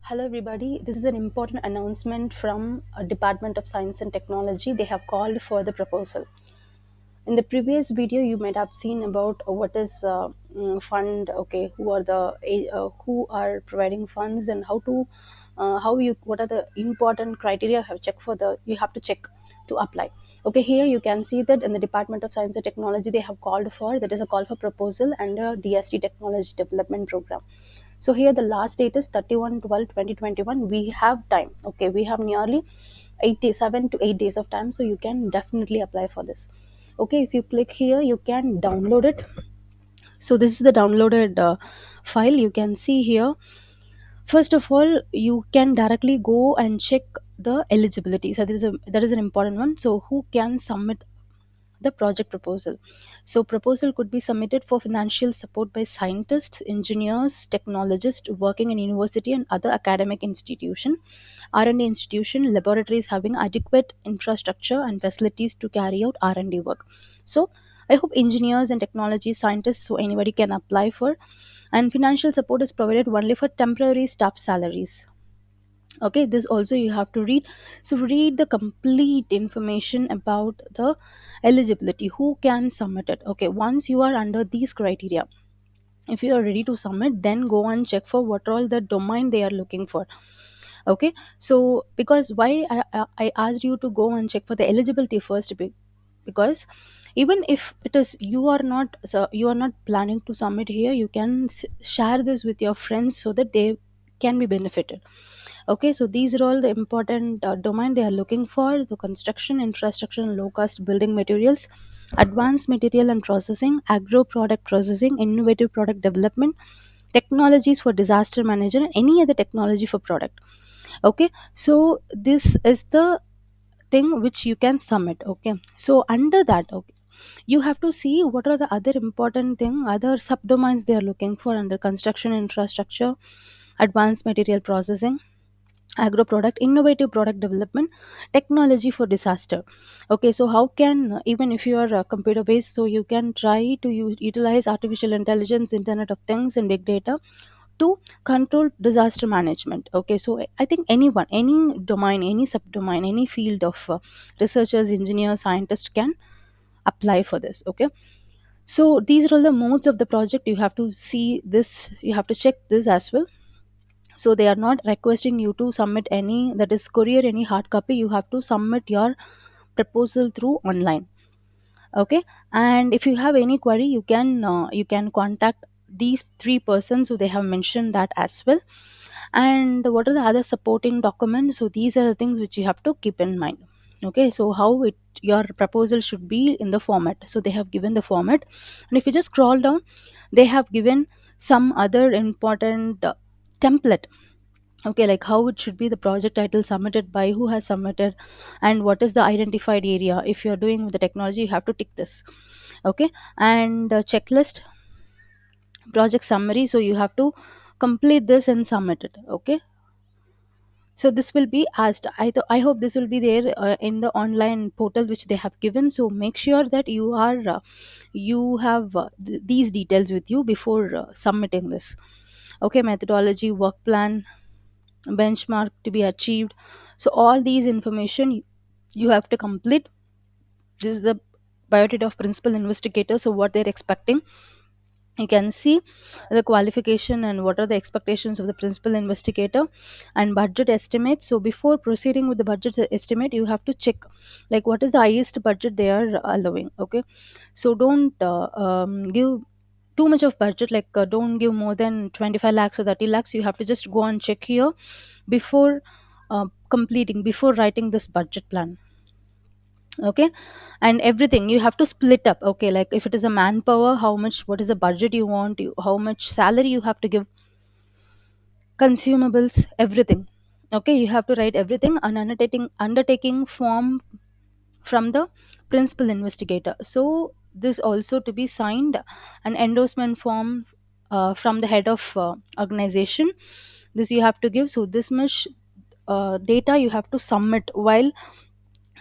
Hello, everybody. This is an important announcement from Department of Science and Technology. They have called for the proposal. In the previous video, you might have seen about what is fund. Okay, who are who are providing funds and how you what are the important criteria you have to check to apply. Okay, here you can see that in the Department of Science and Technology they have called for, that is a call for proposal under DST Technology Development Program. So here the last date is 31/12/2021. We have time. Okay, we have nearly 87 to 8 days of time, so you can definitely apply for this. Okay, if you click here, you can download it. So this is the downloaded file. You can see here. First of all, you can directly go and check the eligibility. So that is an important one. So who can submit the project proposal? So proposal could be submitted for financial support by scientists, engineers, technologists working in university and other academic institution, R&D institution, laboratories having adequate infrastructure and facilities to carry out R&D work. So I hope engineers and technology scientists, so anybody can apply for. And financial support is provided only for temporary staff salaries. Okay, this also you have to read. So read the complete information about the eligibility, who can submit it. Okay, once you are under these criteria, if you are ready to submit, then go and check for what all the domain they are looking for. Okay, so because why I asked you to go and check for the eligibility first, because even if it is you are not planning to submit here, you can share this with your friends so that they can be benefited. Okay, so these are all the important domain they are looking for: the construction, infrastructure and low cost building materials, advanced material and processing, agro product processing, innovative product development, technologies for disaster management, and any other technology for product. Okay, so this is the thing which you can submit. Okay, so under that, okay, you have to see what are the other important thing, other subdomains they are looking for under construction infrastructure, advanced material processing, agro product, innovative product development, technology for disaster. Okay, so how can, even if you are computer based, so you can try to utilize artificial intelligence, internet of things and big data to control disaster management. Okay, so I think anyone, any domain, any subdomain, any field of researchers, engineers, scientists can apply for this. Okay, so these are all the modes of the project. You have to see this, you have to check this as well. So they are not requesting you to submit any, that is courier, any hard copy. You have to submit your proposal through online. Okay, and if you have any query, you can contact these three persons who they have mentioned that as well. And what are the other supporting documents? So these are the things which you have to keep in mind. Okay, so how it, your proposal should be in the format. So they have given the format, and if you just scroll down, they have given some other important template. Okay, like how it should be, the project title, submitted by, who has submitted, and what is the identified area. If you're doing with the technology, you have to tick this. Okay, and checklist, project summary, so you have to complete this and submit it. Okay, so this will be asked. I hope this will be there in the online portal which they have given. So make sure that you have these details with you before submitting this. Okay, methodology, work plan, benchmark to be achieved. So all these information you have to complete. This is the biodata of principal investigator, so what they're expecting. You can see the qualification and what are the expectations of the principal investigator, and budget estimate. So before proceeding with the budget estimate, you have to check like what is the highest budget they are allowing. Okay, so don't give too much of budget, like don't give more than 25 lakhs or 30 lakhs. You have to just go and check here before before writing this budget plan. Okay, and everything you have to split up. Okay, like if it is a manpower, how much, what is the budget you want, how much salary you have to give, consumables, everything. Okay, you have to write everything. An undertaking form from the principal investigator, so this also to be signed. An endorsement form from the head of organization, this you have to give. So this much data you have to submit while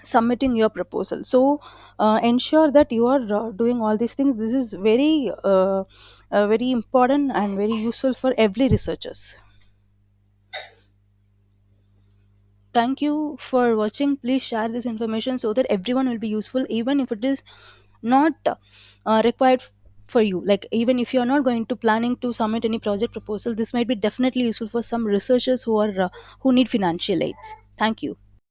submitting your proposal. So ensure that you are doing all these things. This is very important and very useful for every researchers. Thank you for watching. Please share this information so that everyone will be useful, even if it is not required for you. Like, even if you are not going to planning to submit any project proposal, this might be definitely useful for some researchers who are who need financial aids. Thank you.